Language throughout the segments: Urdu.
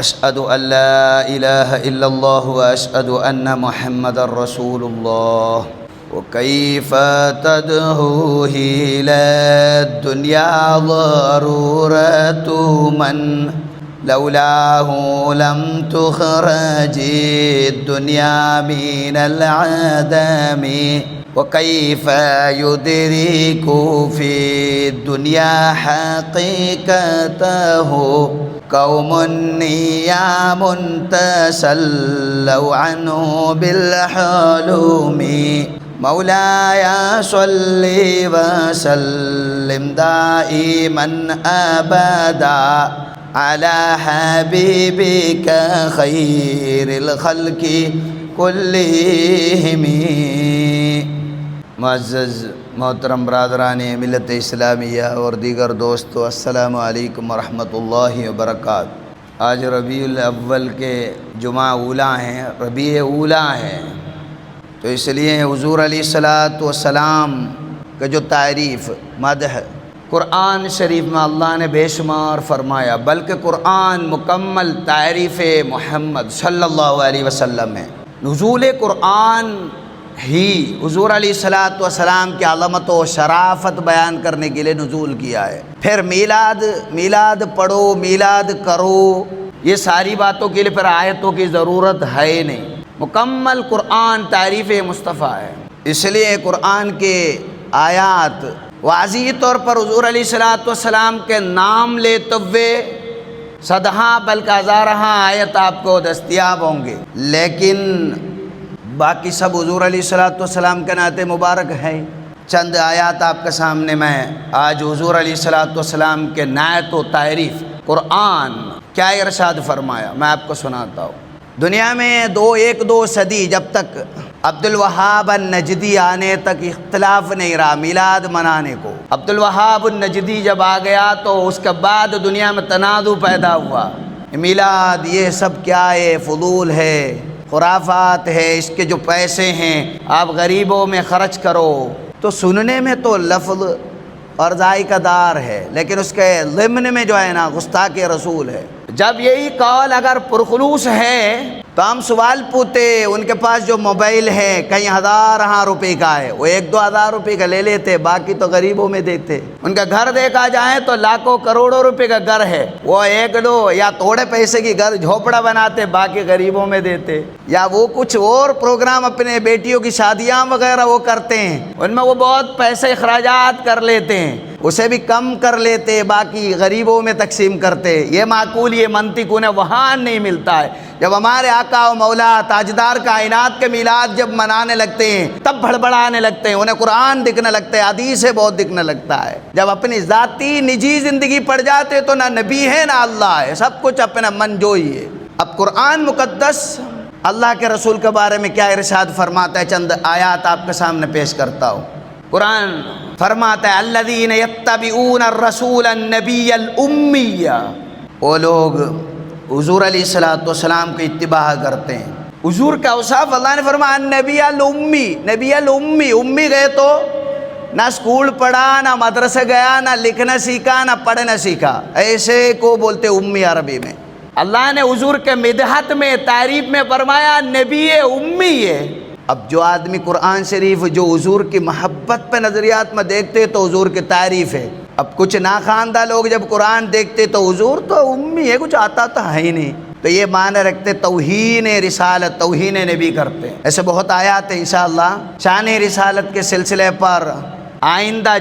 اشهد ان لا اله الا الله واشهد ان محمد رسول الله وكيف تدعو الى الدنيا ضرورة من لولاه لم تخرج الدنيا من العدم وكيف يدرك في الدنيا حقيقته قوم نيام تسلوا عنه بالحلم مولاي صل وسلم دائما ابدا على حبيبك خير الخلق كلهم. معزز محترم برادران ملت اسلامیہ اور دیگر دوستو، السلام علیکم ورحمۃ اللہ وبرکاتہ. آج ربیع الاول کے جمعہ اولیٰ ہیں، ربیع اولیٰ ہے، تو اس لیے حضور علیہ السلام کا جو تعریف مدح قرآن شریف میں اللہ نے بے شمار فرمایا، بلکہ قرآن مکمل تعریف محمد صلی اللہ علیہ وسلم ہے. نزول قرآن ہی حضور علیہ السلام کی علامت و شرافت بیان کرنے کے لیے نزول کیا ہے. پھر میلاد پڑھو، میلاد کرو، یہ ساری باتوں کے لیے پھر آیتوں کی ضرورت ہے نہیں. مکمل قرآن تعریف مصطفیٰ ہے. اس لیے قرآن کے آیات واضح طور پر حضور علیہ السلام کے نام لیتے ہوئے صدہاں بلکہ ہزارہ آیت آپ کو دستیاب ہوں گے، لیکن باقی سب حضور علیہ السلام کے نعت مبارک ہے. چند آیات آپ کے سامنے میں آج حضور علیہ السلام کے نعت و تعریف قرآن کیا ارشاد فرمایا میں آپ کو سناتا ہوں. دنیا میں ایک دو صدی جب تک عبد الوہاب النجدی آنے تک اختلاف نہیں رہا میلاد منانے کو. عبد الوہاب النجدی جب آ گیا تو اس کے بعد دنیا میں تنازع پیدا ہوا. میلاد یہ سب کیا ہے، فضول ہے، خرافات ہے، اس کے جو پیسے ہیں آپ غریبوں میں خرچ کرو. تو سننے میں تو لفظ اور ذائقہ دار ہے، لیکن اس کے ضمن میں جو ہے نا گستاخ رسول ہے. جب یہی قول اگر پرخلوص ہے تو ہم سوال پوچھتے، ان کے پاس جو موبائل ہے کئی ہزار روپے کا ہے، وہ 1-2 ہزار روپے کا لے لیتے، باقی تو غریبوں میں دیتے. ان کا گھر دیکھا جائے تو لاکھوں کروڑوں روپے کا گھر ہے، وہ 1-2 یا تھوڑے پیسے کی گھر جھوپڑا بناتے، باقی غریبوں میں دیتے. یا وہ کچھ اور پروگرام اپنے بیٹیوں کی شادیاں وغیرہ وہ کرتے ہیں، ان میں وہ بہت پیسے اخراجات کر لیتے ہیں، اسے بھی کم کر لیتے، باقی غریبوں میں تقسیم کرتے. یہ معقول، یہ منطق انہیں وہاں نہیں ملتا ہے. جب ہمارے آقا و مولا تاجدار کائنات کے میلاد جب منانے لگتے ہیں تب بڑبڑانے لگتے ہیں، انہیں قرآن دکھنے لگتا ہے، حدیث بہت دکھنے لگتا ہے. جب اپنی ذاتی نجی زندگی پڑ جاتے تو نہ نبی ہے نہ اللہ ہے، سب کچھ اپنا من جوئی ہے. اب قرآن مقدس اللہ کے رسول کے بارے میں کیا ارشاد فرماتا ہے، چند آیات آپ کے سامنے پیش کرتا ہوں. قرآن فرماتا ہے الذین یتبعون الرسول النبی الامی، وہ لوگ حضور علیہ السلام کی اتباع کرتے ہیں. حضور کا اوصاف اللہ نے فرمایا نبی الامی، نبی الامی. امی گئے تو نہ اسکول پڑھا، نہ مدرسے گیا، نہ لکھنا سیکھا، نہ پڑھنا سیکھا، ایسے کو بولتے امی عربی میں. اللہ نے حضور کے مدحت میں تعریف میں فرمایا نبی امی ہے. اب جو آدمی قرآن شریف جو حضور کی محبت پہ نظریات میں دیکھتے تو حضور کی تعریف ہے. اب کچھ ناخواندہ لوگ جب قرآن دیکھتے تو حضور تو امی ہے، کچھ آتا تو ہے ہی نہیں، تو یہ معنی رکھتے توہین رسالت، توہین نبی کرتے ہیں. ایسے بہت آیات ہیں. انشاءاللہ شان رسالت کے سلسلے پر آئندہ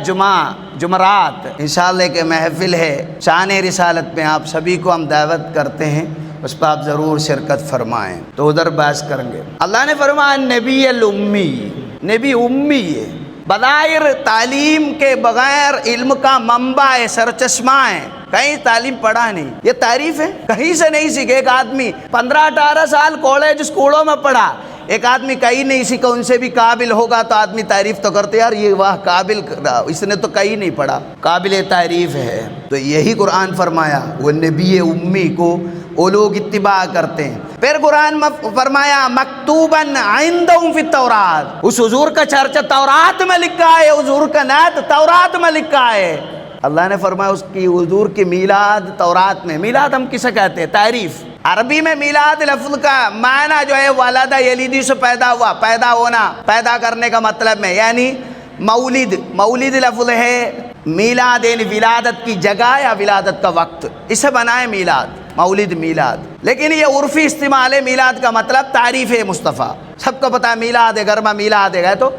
جمعرات انشاءاللہ کے محفل ہے شان رسالت میں، آپ سبھی کو ہم دعوت کرتے ہیں، اس پہ آپ ضرور شرکت فرمائیں، تو ادھر بحث کریں گے. اللہ نے فرمایا نبی الامی، نبی امی ہے. بظاہر تعلیم کے بغیر علم کا منبع ہے، سرچشمہ ہے، کہیں تعلیم پڑھا نہیں، یہ تعریف ہے، کہیں سے نہیں سیکھے. ایک آدمی 15-18 سال کالج اسکولوں میں پڑھا، ایک آدمی کہیں نہیں سیکھا، ان سے بھی قابل ہوگا تو آدمی تعریف تو کرتے یار یہ واہ قابل، اس نے تو کہیں نہیں پڑھا، قابل تعریف ہے. تو یہی قرآن فرمایا وہ نبی امی کو وہ لوگ اتباع کرتے ہیں. پھر قرآن میں فرمایا مکتوباً عندہم فی التورات، اس حضور کا چرچہ تورات میں لکھا ہے، حضور کا نعت تورات میں لکھا ہے. اللہ نے فرمایا اس کی حضور کی میلاد تورات میں. میلاد ہم کسے کہتے ہیں؟ تعریف. عربی میں میلاد لفظ کا معنی جو ہے ولد یلیدی سے پیدا ہوا، پیدا ہونا، پیدا کرنے کا مطلب میں، یعنی مولد، مولد لفظ ہے میلاد یعنی ولادت کی جگہ یا ولادت کا وقت، اسے بنائے میلاد، مولد میلاد۔ لیکن یہ عرفی استعمال ہے میلاد کا مطلب تعریف مصطفیٰ، سب کو پتہ ہے میلاد ہے، گھر میں میلاد ہے تو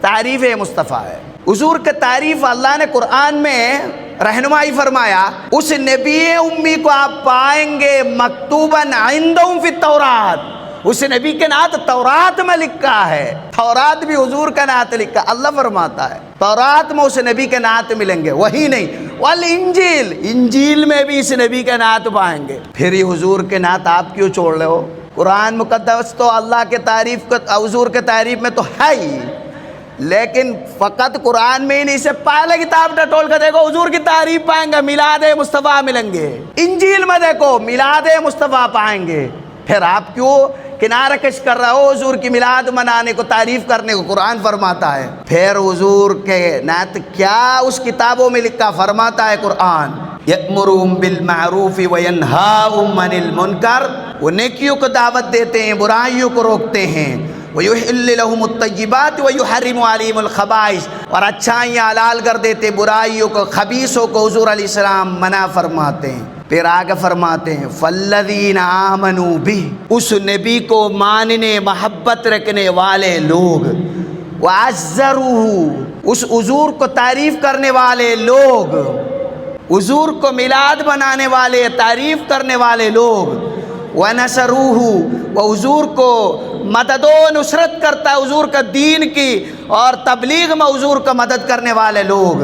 تعریف مصطفیٰ ہے۔ حضور کا تعریف اللہ نے قرآن میں رہنمائی فرمایا، اس نبی امی کو آپ پائیں گے مکتوباً عندہم فی التورات، اس نبی کے نعت تورات میں لکھا ہے، تورات بھی حضور کا نعت لکھا، اللہ فرماتا ہے تورات میں اس نبی کے نعت ملیں گے، وہی نہیں والانجیل، انجیل میں بھی اس نبی کے نعت پائیں گے۔ پھر یہ حضور کے نعت آپ کیوں چھوڑ رہے ہو؟ قرآن مقدس تو اللہ کے تعریف کو، حضور کے تعریف میں تو ہے ہی، لیکن فقط قرآن میں ہی نہیں، سے پہلے کتاب ٹٹول کے دیکھو حضور کی تعریف پائیں گے، میلاد مصطفیٰ ملیں گے، انجیل میں دیکھو میلاد مصطفیٰ پائیں گے۔ پھر آپ کیوں کنارہ کش کر رہے ہو حضور کی میلاد منانے کو، تعریف کرنے کو؟ قرآن فرماتا ہے۔ پھر حضور کے نعت کیا اس کتابوں میں لکھا، فرماتا ہے قرآن یأمرهم بالمعروف وینہاهم عن المنکر، وہ نیکیوں کو دعوت دیتے ہیں، برائیوں کو روکتے ہیں، وَيُحِلُّ لَهُمُ الطَّيِّبَاتِ وَيُحَرِّمُ عَلَيْهِمُ الْخَبَائِثَ، اور اچھائیاں حلال کر دیتے، برائیوں کو، خبیثوں کو حضور علیہ السلام منع فرماتے ہیں۔ پھر آگے فرماتے ہیں فَالَّذِينَ آمَنُوا بِهِ، اس نبی کو ماننے محبت رکھنے والے لوگ، وَعَزَّرُوهُ، اس حضور کو تعریف کرنے والے لوگ، حضور کو میلاد بنانے والے، تعریف کرنے والے لوگ، وَنَصَرُوهُ، وہ حضور کو مدد و نصرت کرتا ہے، حضور کا دین کی اور تبلیغ میں حضور کا مدد کرنے والے لوگ،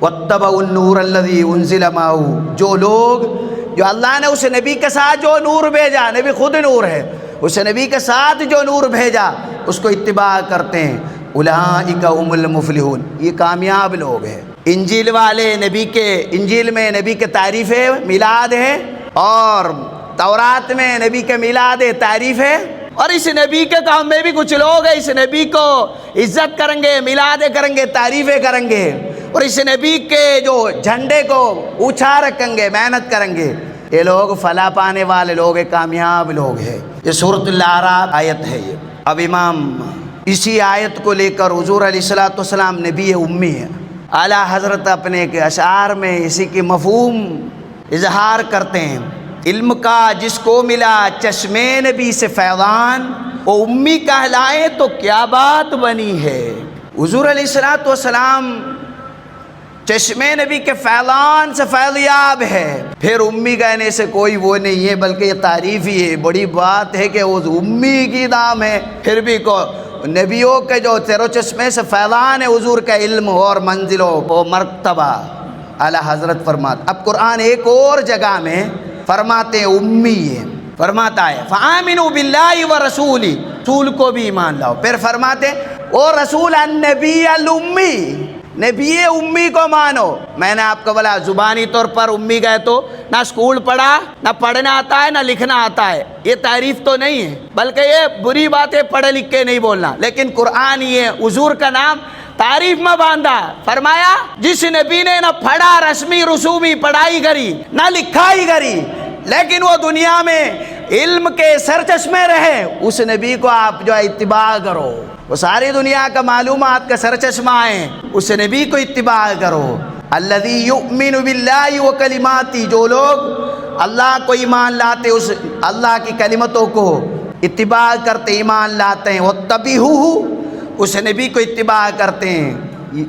وَاتَّبَعُوا النُّورَ الَّذِي أُنزِلَ مَعَهُ، جو لوگ، جو اللہ نے اس نبی کے ساتھ جو نور بھیجا، نبی خود نور ہے، اس نبی کے ساتھ جو نور بھیجا اس کو اتباع کرتے ہیں، اولئک هم المفلحون، یہ کامیاب لوگ ہیں۔ انجیل والے نبی کے، انجیل میں نبی کے تعریف ہے، میلاد ہے، اور تورات میں نبی کے میلاد ہے، تعریف ہے، اور اس نبی کے کام میں بھی کچھ لوگ ہیں اس نبی کو عزت کریں گے، میلاد کریں گے، تعریفیں کریں گے، اور اس نبی کے جو جھنڈے کو اونچا رکھیں گے، محنت کریں گے، یہ لوگ فلاح پانے والے لوگ ہیں، کامیاب لوگ ہیں۔ یہ سورۃ الاعراف آیت ہے یہ۔ اب امام اسی آیت کو لے کر حضور علیہ الصلوۃ والسلام نبی امی ہے، اعلیٰ حضرت اپنے کے اشعار میں اسی کی مفہوم اظہار کرتے ہیں، علم کا جس کو ملا چشمے نبی سے فیضان، وہ امی کہلائے تو کیا بات بنی ہے۔ حضور علیہ الصلوۃ والسلام چشمے نبی کے فیضان سے فیضیاب ہے، پھر امی کہنے سے کوئی وہ نہیں ہے، بلکہ یہ تعریف ہی ہے، بڑی بات ہے کہ وہ امی کی نام ہے۔ پھر بھی کو نبیوں کے جو تیرو چشمے سے فیضان ہے حضور کا علم اور منزل و مرتبہ، اعلیٰ حضرت فرماتے۔ اب قرآن ایک اور جگہ میں فرماتے ہیں امی ہے، فرماتا ہے فآمنوا باللہ ورسولہ، رسول کو بھی ایمان لاؤ، پھر فرماتے ہیں او رسول النبی الامی، نبی امی کو مانو۔ میں نے آپ کو بولا زبانی طور پر امی گئے تو نہ اسکول پڑھا، نہ پڑھنا آتا ہے، نہ لکھنا آتا ہے، یہ تعریف تو نہیں ہے، بلکہ یہ بری بات ہے پڑھے لکھ کے نہیں بولنا، لیکن قرآن یہ حضور کا نام تعریف میں باندھا، فرمایا جس نبی نے نہ پڑھا رسمی رسومی پڑھائی کری، نہ لکھائی کری، لیکن وہ دنیا میں علم کے سرچشمے رہے، اس نبی کو آپ جو ہے اتباع کرو، وہ ساری دنیا کا معلومات کا سرچشمہ ہے، اس نبی کو اتباع کرو۔ الذی یؤمن باللہ وکلماتہ، جو لوگ اللہ کو ایمان لاتے، اس اللہ کی کلمتوں کو اتباع کرتے، ایمان لاتے ہیں، واتبعوہ، اس نبی کو اتباع کرتے ہیں،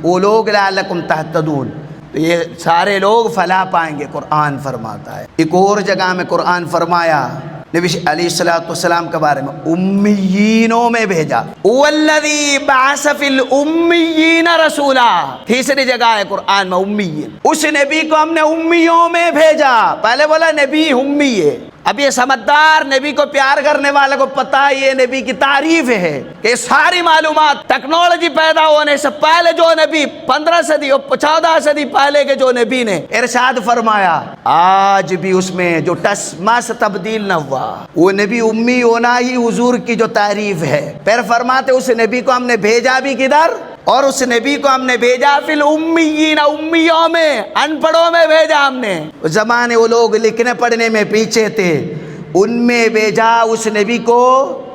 وہ لوگ لعلکم تہتدون، تو یہ سارے لوگ فلاح پائیں گے، قرآن فرماتا ہے۔ ایک اور جگہ میں قرآن فرمایا نبی علیہ الصلوۃ والسلام کے بارے میں، امیینوں میں بھیجا، والذی بعث فی الامیین رسولا، تیسری جگہ ہے قرآن میں امیین، اس نبی کو ہم نے امیوں میں بھیجا، پہلے بولا نبی امی ہے، اب یہ سمجھدار نبی کو پیار کرنے والے کو پتہ یہ نبی کی تعریف ہے کہ ساری معلومات ٹیکنالوجی پیدا ہونے سے پہلے جو نبی 15 صدی اور 14 صدی پہلے کے جو نبی نے ارشاد فرمایا، آج بھی اس میں جو ٹسما سے تبدیل نہ ہوا، وہ نبی امی ہونا ہی حضور کی جو تعریف ہے۔ پھر فرماتے اس نبی کو ہم نے بھیجا بھی کدھر، اور اس نبی کو ہم نے بھیجا فی الامیین، امیوں میں، ان پڑھوں میں بھیجا ہم نے۔ اس زمانے وہ لوگ لکھنے پڑھنے میں پیچھے تھے، ان میں بھیجا اس نبی کو،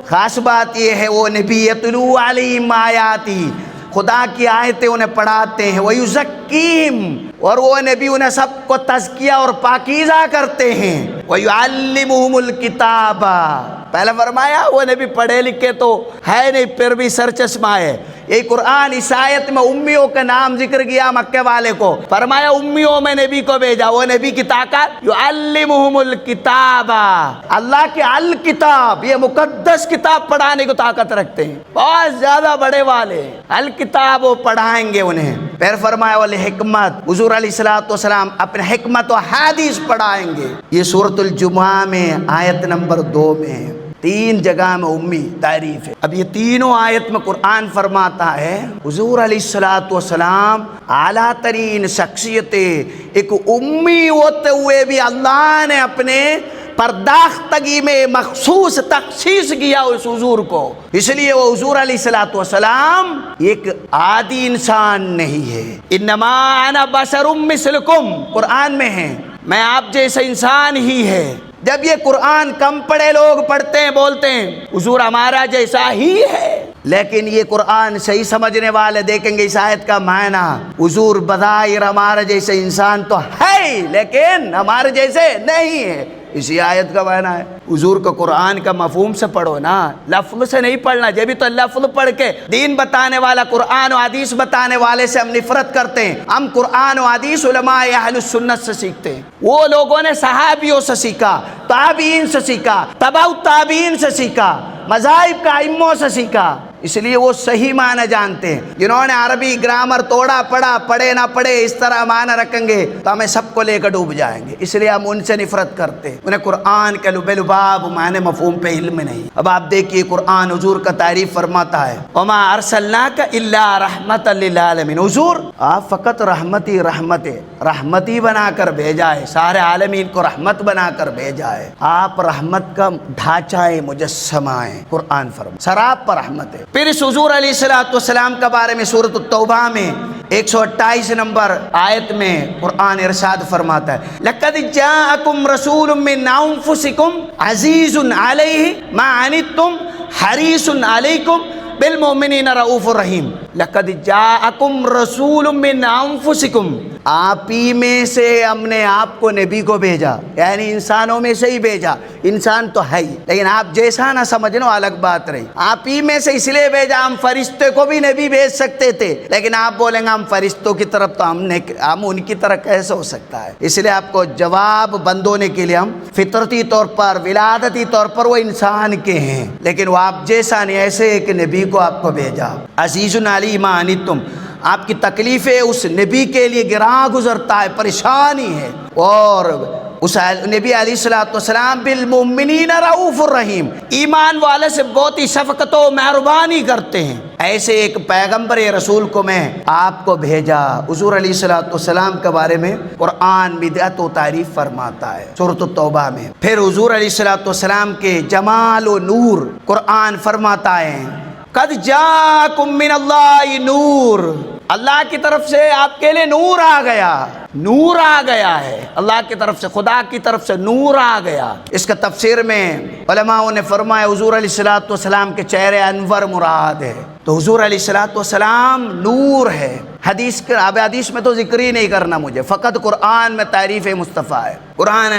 خاص بات یہ ہے وہ نبی یتلو علیہم آیاتی، خدا کی آیتیں انہیں پڑھاتے ہیں، وَيُزَكِّيهِمْ، اور وہ نبی انہیں سب کو تزکیہ اور پاکیزہ کرتے ہیں، وَيُعَلِّمُهُمُ الْكِتَابَ، پہلے فرمایا وہ نبی پڑھے لکھے تو ہے نہیں پھر بھی سر چشمہ ہے۔ یہ قرآن اس آیت میں امیوں کا نام ذکر کیا مکے والے کو، فرمایا امیوں میں نبی کو بھیجا، وہ نبی کی طاقت یعلمہم الکتاب، اللہ کے الکتاب، یہ مقدس کتاب پڑھانے کو طاقت رکھتے ہیں، بہت زیادہ بڑے والے الکتاب وہ پڑھائیں گے انہیں۔ پھر فرمایا والحکمت، حضور علیہ الصلوۃ والسلام اپنے حکمت و حدیث پڑھائیں گے۔ یہ سورۃ الجمعہ میں آیت نمبر 2 میں ہے، 3 جگہ میں امی تعریف ہے۔ اب یہ تینوں آیت میں قرآن فرماتا ہے حضور علیہ الصلوۃ والسلام اعلیٰ ترین شخصیت، ایک امی ہوتے ہوئے بھی اللہ نے اپنے پرداختگی میں مخصوص تخصیص کیا اس حضور کو، اس لیے وہ حضور علیہ الصلوۃ والسلام ایک عادی انسان نہیں ہے۔ انما انا بشر مثلکم، قرآن میں ہے میں آپ جیسا انسان ہی ہے۔ جب یہ قرآن کم پڑھے لوگ پڑھتے ہیں بولتے ہیں حضور ہمارا جیسا ہی ہے، لیکن یہ قرآن صحیح سمجھنے والے دیکھیں گے اس آیت کا معنی، حضور بظاہر ہمارا جیسے انسان تو ہے لیکن ہمارے جیسے نہیں ہے، اسی آیت کا معنی ہے۔ حضور کو قرآن کا مفہوم سے پڑھو نا، لفظ سے نہیں پڑھنا، جب بھی تو لفظ پڑھ کے دین بتانے والا قرآن و حدیث بتانے والے سے ہم نفرت کرتے ہیں۔ ہم قرآن و حدیث علماء اہل السنت سے سیکھتے ہیں، وہ لوگوں نے صحابیوں سے سیکھا، تابعین سے سیکھا، تبع التابعین سے سیکھا، مذاہب کا ائموں سے سیکھا، اس لیے وہ صحیح معنی جانتے ہیں۔ جنہوں نے عربی گرامر توڑا پڑھا، پڑھے نہ پڑھے اس طرح معنی رکھیں گے تو ہمیں سب کو لے کر ڈوب جائیں گے، اس لیے ہم ان سے نفرت کرتے ہیں، انہیں قرآن کے لب لباب معنی مفہوم پہ علم نہیں۔ اب آپ دیکھیے قرآن حضور کا تعریف فرماتا ہے وما ارسلناک الا رحمت للعالمین، حضور آپ فقط رحمتی بنا کر بھیجا ہے، سارے عالمین کو رحمت بنا کر بھیجا ہے، آپ رحمت کا ڈھانچہ مجسمہ ہے، قرآن فرما سراب پر رحمت ہے۔ پھر اس حضور علیہ الصلوۃ والسلام کے بارے میں سورۃ التوبہ میں 128 نمبر آیت میں قرآن ارشاد فرماتا ہے لقد جاءکم رسول من انفسکم عزیز علیہ ما عنتم حریص علیکم بالمؤمنین رؤوف الرحیم۔ لقد جاءکم رسول من انفسکم، آپ ہی میں سے ہم نے آپ کو نبی کو بھیجا، یعنی انسانوں میں سے ہی بھیجا، انسان تو ہے ہی لیکن آپ جیسا نہ سمجھنا الگ بات رہی، آپ ہی میں سے اس لیے بھیجا، ہم فرشتے کو بھی نبی بھیج سکتے تھے لیکن آپ بولیں گے ہم فرشتوں کی طرف تو ہم ان کی طرح کیسے ہو سکتا ہے، اس لیے آپ کو جواب بند ہونے کے لیے ہم فطرتی طور پر ولادتی طور پر وہ انسان کے ہیں لیکن وہ آپ جیسا نہیں، ایسے ایک نبی کو آپ کو بھیجا، عزیز علی ما عنتم، آپ کی تکلیفیں اس نبی کے لیے گراں گزرتا ہے، پریشانی ہے، اور اس نبی علیہ الصلوۃ والسلام بالمؤمنین رؤوف الرحیم، ایمان والے سے بہت ہی شفقت و مہربانی کرتے ہیں، ایسے ایک پیغمبر رسول کو میں آپ کو بھیجا۔ حضور علیہ الصلوۃ والسلام کے بارے میں قرآن بدعت و تعریف فرماتا ہے سورۃ التوبہ میں۔ پھر حضور علیہ الصلوۃ والسلام کے جمال و نور قرآن فرماتا ہے قد جاءکم من اللہ نور، اللہ کی طرف سے آپ کے لیے نور آ گیا، نور آ گیا ہے، اللہ کی طرف سے، خدا کی طرف سے نور آ گیا۔ اس کا تفسیر میں علماء نے فرمایا حضور علیہ الصلوۃ والسلام کے چہرے انور مراد ہے، تو حضور علیہ الصلوۃ والسلام نور ہے۔ حدیث میں تو ذکر ہی نہیں کرنا مجھے، فقط قرآن میں تعریف مصطفیٰ ہے، قرآن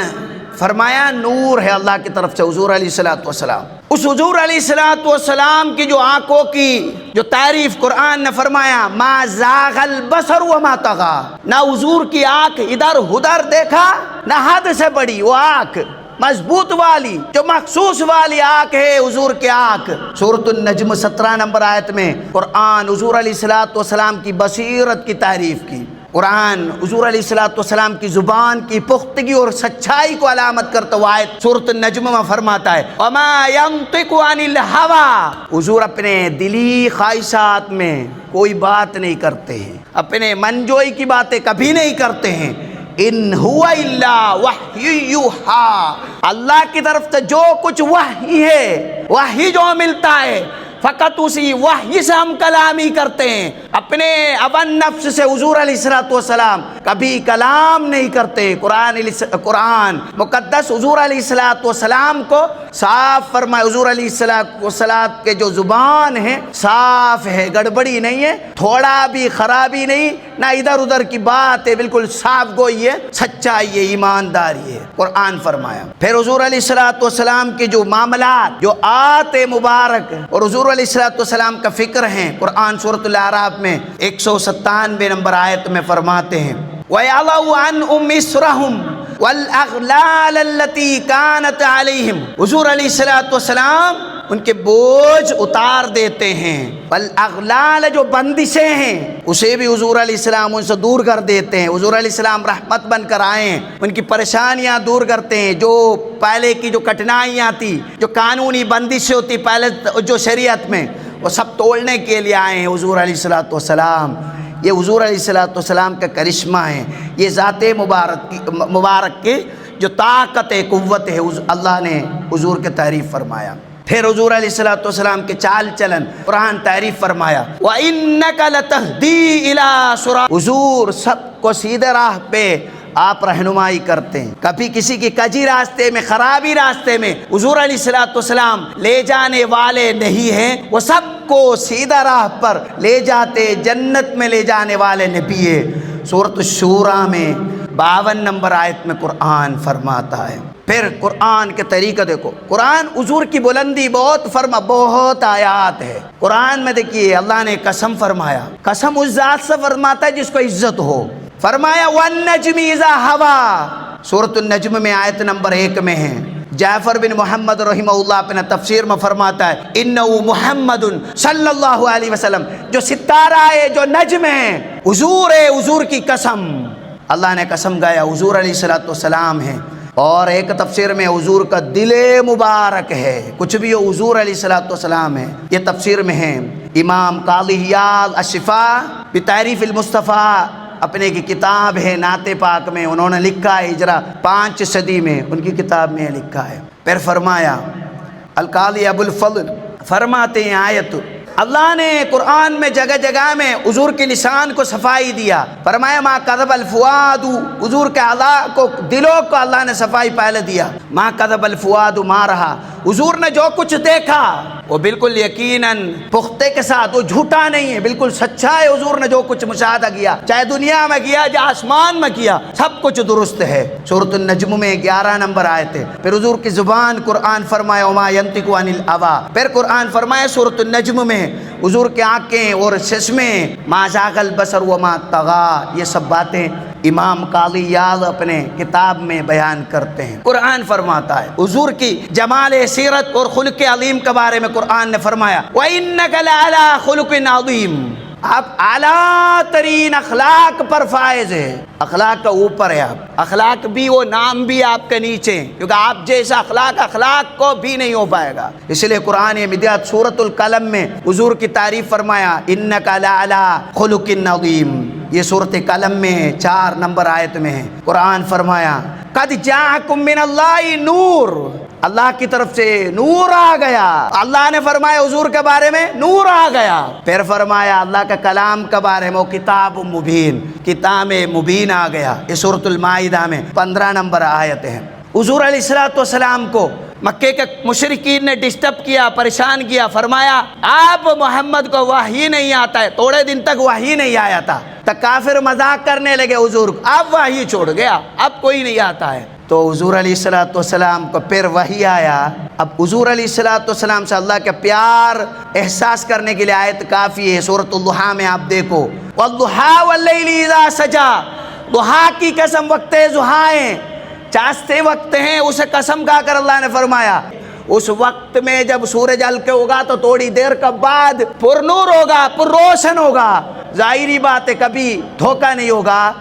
فرمایا نور ہے اللہ کی طرف سے حضور علیہ الصلوۃ والسلام۔ اس حضور علیہ الصلوۃ والسلام کی جو آنکھوں کی جو تعریف قرآن نے فرمایا ما زاغ البصر وما طغى، نہ حضور کی آنکھ ادھر ادھر دیکھا نہ حد سے بڑی، وہ آنکھ مضبوط والی جو مخصوص والی آنکھ ہے حضور کی آنکھ۔ سورۃ النجم 17 نمبر آیت میں قرآن حضور علیہ الصلوۃ والسلام کی بصیرت کی تعریف کی، قرآن حضور علیہ الصلوۃ والسلام کی زبان کی پختگی اور سچائی کو علامت کرتا ہوا آیت سورۃ النجم میں فرماتا ہے وما ينطق عن الهوى، حضور اپنے دلی خواہشات میں کوئی بات نہیں کرتے ہیں، اپنے منجوئی کی باتیں کبھی نہیں کرتے ہیں، ان هو الا وحی یوحی، اللہ کی طرف سے جو کچھ وحی ہے، وحی جو ملتا ہے فقط اسی وحی سے ہم کلامی کرتے ہیں، اپنے اون نفس سے حضور علیہ السلام کبھی کلام نہیں کرتے۔ قرآن مقدس حضور علیہ السلام کو صاف فرمائے، حضور علیہ السلام کے جو زبان ہے صاف ہے، گڑبڑی نہیں ہے، تھوڑا بھی خرابی نہیں، نہ ادھر ادھر کی بات ہے، بالکل صاف گوئی ہے، سچائی ہے، ایمانداری ہے، قرآن فرمایا۔ پھر حضور علیہ السلام کے جو معاملات، جو آیات مبارک اور حضور علیہ السلام کا فکر ہیں، قرآن سورۃ الاعراف میں 197 نمبر آیت میں فرماتے ہیں وَيَضَعُ عَنْهُمْ إِصْرَهُمْ وَالْأَغْلَالَ الَّتِي كَانَتْ عَلَيْهِمْ، حضور علیہ السلام ان کے بوجھ اتار دیتے ہیں، والاغلال جو بندشیں ہیں اسے بھی حضور علیہ السلام ان سے دور کر دیتے ہیں۔ حضور علیہ السلام رحمت بن کر آئے ہیں، ان کی پریشانیاں دور کرتے ہیں، جو پہلے کی جو کٹھنائیاں تھی، جو قانونی بندشیں ہوتی پہلے جو شریعت میں، وہ سب توڑنے کے لیے آئے ہیں حضور علیہ السلام۔ یہ حضور علیہ السلام کا کرشمہ ہے، یہ ذات مبارک کی جو طاقت ہے، قوت ہے، اللہ نے حضور کی تعریف فرمایا۔ پھر حضور علیہ السلام کے چال چلن قرآن تعریف فرمایا وَإِنَّكَ لَتَهْدِي إِلَىٰ صِرَاطٍ، حضور سب کو سیدھے راہ پہ آپ رہنمائی کرتے ہیں، کبھی کسی کی کجی راستے میں، خرابی راستے میں حضور علیہ السلام لے جانے والے نہیں ہیں، وہ سب کو سیدھا راہ پر لے جاتے، جنت میں لے جانے والے نبی ہے۔ سورۃ الشورى میں 52 نمبر آیت میں قرآن فرماتا ہے۔ پھر قرآن کے طریقہ دیکھو، قرآن حضور کی بلندی بہت آیات ہے قرآن میں۔ دیکھیے اللہ نے قسم فرمایا، قسم اس ذات سے فرماتا ہے جس کو عزت ہو، فرمایا وَالنَّجْمِ إِذَا هَوَىٰ، سورۃ النجم میں آیت نمبر 1 میں ہے۔ جعفر بن محمد رحمہ اللہ اپنا تفسیر میں فرماتا ہے اِنَّهُ مُحَمَّدٌ صلی اللہ علیہ وسلم، جو ستارہ ہے، جو نجم ہے، حضور ہے، حضور کی قسم، اللہ نے قسم گایا حضور علیہ السلام ہے۔ اور ایک تفسیر میں حضور کا دل مبارک ہے، کچھ بھی ہو حضور علیہ السلام ہے، یہ تفسیر میں ہے۔ امام قاضی عیاض الشفاء بتعریف المصطفیٰ اپنے کی کتاب ہے نعت پاک میں، انہوں نے لکھا ہے ہجرہ 5 صدی میں، ان کی کتاب میں لکھا ہے۔ پھر فرمایا القاضی ابو الفضل فرماتے ہیں آیت، اللہ نے قرآن میں جگہ جگہ میں حضور کے لسان کو صفائی دیا، فرمایا ما کذب الفؤاد، حضور کے اعضاء کو، دلوں کو اللہ نے صفائی پہلے دیا، ما کذب الفؤاد ما رہا، حضور نے جو کچھ دیکھا وہ بالکل یقیناً پختے کے ساتھ، وہ جھوٹا نہیں ہے، بالکل سچا ہے۔ حضور نے جو کچھ مشاہدہ کیا، چاہے دنیا میں کیا یا آسمان میں کیا، سب کچھ درست ہے۔ سورۃ النجم میں 11 نمبر آیت ہے۔ پھر حضور کی زبان قرآن فرمایا وما ينطق عن الهوى، پھر قرآن فرمایا سورۃ النجم میں حضور کے آنکھیں اور چشمے ما زاغ البصر وما طغى، یہ سب باتیں امام قاضی عیاض اپنے کتاب میں بیان کرتے ہیں۔ قرآن فرماتا ہے حضور کی جمال سیرت اور خلق عظیم کے بارے میں قرآن نے فرمایا وَإِنَّكَ لَعَلَىٰ خُلُقٍ عَظِيمٍ، آپ اعلیٰ ترین اخلاق پر فائز ہے، اخلاق کا اوپر ہے، آپ اخلاق بھی، وہ نام بھی آپ کے نیچے، کیونکہ آپ جیسا اخلاق کو بھی نہیں ہو پائے گا۔ اس لیے قرآن مدیات سورۃ القلم میں حضور کی تعریف فرمایا اِنَّكَ لَعَلَىٰ خُلُقٍ عَظِيمٍ، یہ سورۃ قلم میں 4 نمبر آیت میں ہے۔ قرآن فرمایا قد جاءکم من اللہ نور، اللہ کی طرف سے نور آ گیا، اللہ نے فرمایا حضور کے بارے میں نور آ گیا۔ پھر فرمایا اللہ کے کلام کے بارے میں کتاب مبین، کتاب مبین آ گیا، یہ سورۃ المائدہ میں 15 نمبر آیت ہے۔ حضور علیہ السلام کو مکے کے مشرکین نے ڈسٹرب کیا، پریشان کیا، فرمایا آپ محمد کو وحی نہیں آتا ہے، تھوڑے دن تک وحی نہیں آیا تھا، تو کافر مذاق کرنے لگے حضور، اب وحی چھوڑ گیا، اب کوئی نہیں آتا ہے۔ تو حضور علیہ السلام کو پھر وحی آیا۔ اب حضور علیہ السلام سے اللہ کا پیار احساس کرنے کے لیے آیت کافی ہے۔ سورۃ الضحیٰ میں آپ دیکھو والضحیٰ واللیل اذا سجا، ضحیٰ کی قسم، وقت ضحیٰ چاستے وقت ہیں، اسے قسم کھا کر اللہ نے فرمایا اس وقت میں جب سورج ہلکے ہوگا تو تھوڑی دیر کے بعد پر نور ہوگا، پر روشن ہوگا، ظاہری بات ہے کبھی دھوکہ نہیں ہوگا۔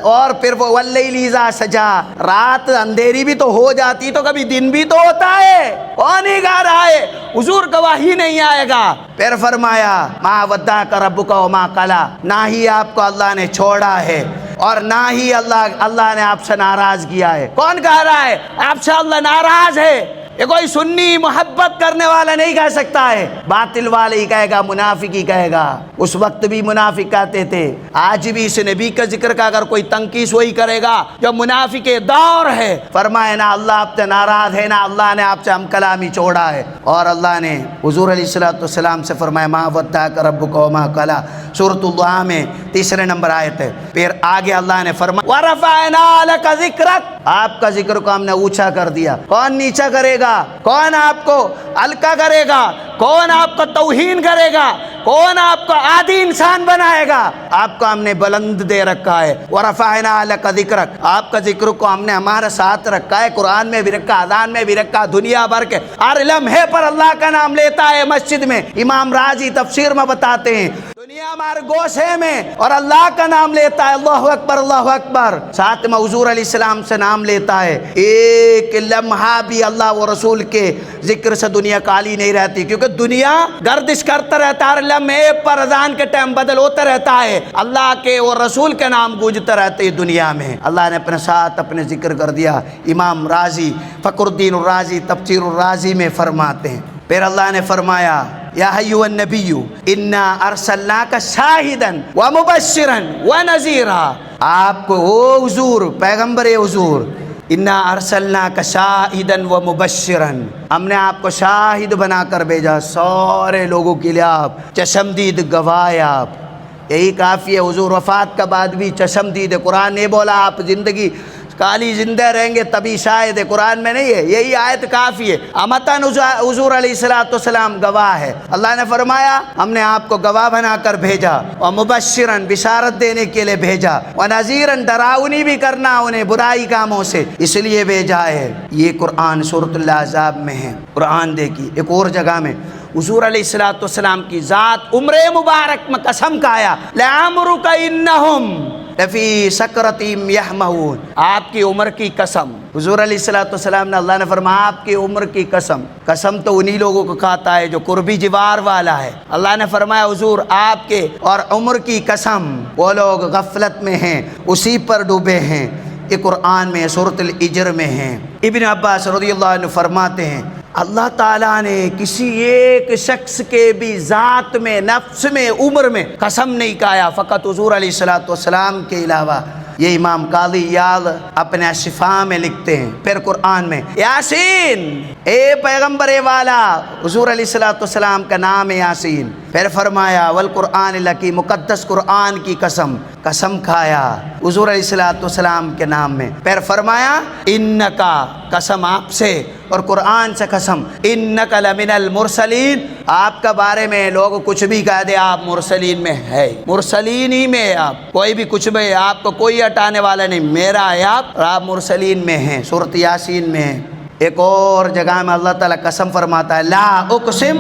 اور پھر وہ واللیل اذا سجا، رات اندھیری بھی تو ہو جاتی تو کبھی دن بھی تو ہوتا ہے، کون ہی گا رہا ہے، حضور کا وحی نہیں آئے گا۔ پھر فرمایا ما ودعک ربک وما قلی، نہ ہی آپ کو اللہ نے چھوڑا ہے اور نہ ہی اللہ نے آپ سے ناراض کیا ہے۔ کون کہہ رہا ہے آپ سے اللہ ناراض ہے؟ یہ کوئی سنی محبت کرنے والا نہیں کہہ سکتا ہے، باطل والا ہی کہے گا، منافق ہی کہے گا۔ اس وقت بھی منافق کہتے تھے، آج بھی اس نبی کا ذکر کا اگر کوئی تنقیص وہی کرے گا جو منافق دور ہے۔ فرمائے نہ اللہ آپ سے ناراض ہے، نہ اللہ نے آپ سے ہم کلامی چھوڑا ہے، اور اللہ نے حضور علیہ السلام سے فرمایا ما ودعک ربک وما قلی، سورۃ اللہ میں 3 نمبر آیت ہے۔ پھر آگے اللہ نے فرمایا ورفعنا لک ذکرک، آپ کا ذکر کو ہم نے اونچا کر دیا۔ کون نیچا کرے گا؟ کون آپ کو ہلکا کرے گا؟ کون آپ کو توہین کرے گا؟ کون آپ کو عادی انسان بنائے گا؟ آپ کو ہم نے بلند دے رکھا ہے۔ ورفعنا لک ذکرک، آپ کا ذکر کو ہم نے ہمارے ساتھ رکھا ہے، قرآن میں بھی رکھا، اذان میں بھی رکھا، دنیا بھر کے ہر لمحے پر اللہ کا نام لیتا ہے۔ مسجد میں امام راضی تفسیر میں بتاتے ہیں دنیا ہمارے گوشے میں اور اللہ کا نام لیتا ہے، اللہ اکبر اللہ اکبر، ساتھ میں حضور علیہ السلام سے نام لیتا ہے۔ ایک لمحہ بھی اللہ و رسول کے ذکر سے دنیا خالی نہیں رہتی، کیونکہ دنیا گردش کرتا رہتا ہے، ہر لمحے پر اذان کے ٹائم بدل ہوتا رہتا ہے، اللہ کے اور رسول کے نام گونجتے رہتے ہیں دنیا میں۔ اللہ نے اپنے ساتھ اپنے ذکر کر دیا۔ امام رازی فخر الدین الرازی تفسیر الرازی میں فرماتے ہیں، پھر اللہ نے فرمایا یا ایھا النبی انا ارسلناک شاہدا ومبشرا ونذیرا، آپ کو او حضور پیغمبر حضور، انا ارسلناک شاہدا ومبشرا، ہم نے آپ کو شاہد بنا کر بھیجا، سارے لوگوں کے لیے آپ چشمدید گواہ ہیں۔ آپ یہی کافی ہے، حضور وفات کا بعد بھی چشمدید ہے۔ قرآن نے بولا آپ زندگی کالی زندہ رہیں گے تبھی شاید ہے، قرآن میں نہیں ہے، یہی آیت کافی ہے۔ امتن حضور علیہ السلام گواہ ہے۔ اللہ نے فرمایا ہم نے آپ کو گواہ بنا کر بھیجا، اور مبشرن بشارت دینے کے لیے بھیجا، ونذیرن ڈراؤنی بھی کرنا انہیں برائی کاموں سے، اس لیے بھیجا ہے۔ یہ قرآن سورۃ الاحزاب میں ہے۔ قرآن دیکھیے ایک اور جگہ میں حضور علیہ السلام کی ذات عمر مبارک میں قسم کھایا لعمرک انہم لفی سکرتہم یحمہون، آپ کی عمر کی قسم، حضور علیہ السلام نے اللہ نے فرمایا آپ کی عمر کی قسم، قسم تو انہی لوگوں کو کھاتا ہے جو قربی جوار والا ہے۔ اللہ نے فرمایا حضور آپ کے اور عمر کی قسم، وہ لوگ غفلت میں ہیں اسی پر ڈوبے ہیں۔ یہ قرآن میں سورۃ الحجر میں ہے۔ ابن عباس رضی اللہ عنہ فرماتے ہیں اللہ تعالیٰ نے کسی ایک شخص کے بھی ذات میں، نفس میں، عمر میں قسم نہیں کھایا، فقط حضور علیہ السلام کے علاوہ۔ یہ امام قاضی یاد اپنے شفا میں لکھتے ہیں۔ پھر قرآن میں یاسین، اے پیغمبر والا، حضور علیہ السلام کا نام ہے یاسین۔ پھر فرمایا والقرآن الحکیم، مقدس قرآن کی قسم، قسم کھایا حضور علیہ السلام کے نام میں۔ پھر فرمایا انکا، قسم آپ سے اور قرآن سے قسم، انک لمن المرسلین، آپ کا بارے میں لوگ کچھ بھی کہہ دے آپ مرسلین میں ہے، مرسلین ہی میں آپ، کوئی بھی کچھ بھی، آپ کو کوئی ہٹانے والا نہیں، میرا ہے آپ، اور آپ مرسلین میں ہیں، سورۃ یاسین میں ہیں۔ ایک اور جگہ میں اللہ تعالیٰ قسم فرماتا ہے لا اقسم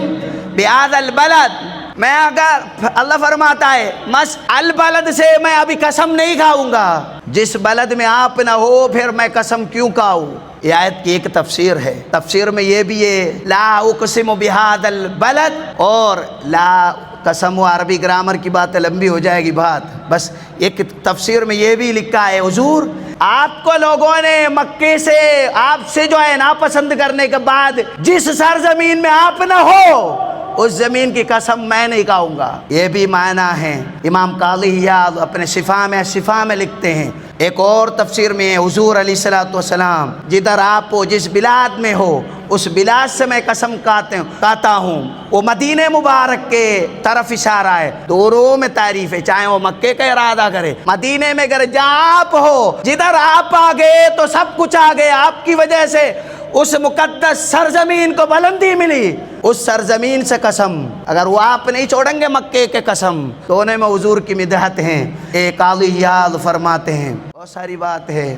بہذا البلد، میں اگر اللہ فرماتا ہے مس البلد سے میں ابھی قسم نہیں کھاؤں گا، جس بلد میں آپ نہ ہو پھر میں قسم کیوں کھاؤں۔ یہ آیت کی ایک تفسیر ہے، تفسیر میں یہ بھی ہے لا اقسم بہذا البلد، اور لا قسم و عربی گرامر کی بات لمبی ہو جائے گی بات، بس ایک تفسیر میں یہ بھی لکھا ہے حضور آپ کو لوگوں نے مکے سے آپ سے جو ہے ناپسند کرنے کے بعد جس سرزمین میں آپ نہ ہو اس زمین کی قسم میں نہیں کھاؤں گا، یہ بھی معنی ہے۔ امام قاضی یاد اپنے شفا میں لکھتے ہیں۔ ایک اور تفسیر میں حضور علیہ السلام جدھر آپ ہو، جس بلاد میں ہو اس بلاد سے میں قسم کھاتا ہوں، وہ مدینہ مبارک کے طرف اشارہ ہے، دونوں میں تعریف ہے، چاہے وہ مکے کا ارادہ کرے، مدینہ میں اگر جہاں آپ ہو، جدھر آپ آ گئے تو سب کچھ آ گئے، آپ کی وجہ سے اس مقدس سرزمین کو بلندی ملی، اس سرزمین سے قسم، اگر وہ آپ نہیں چھوڑیں گے مکے کے قسم، تو انہیں میں حضور کی مدحت ہیں۔ ایک قاضی یاد فرماتے ہیں، بہت ساری بات ہے۔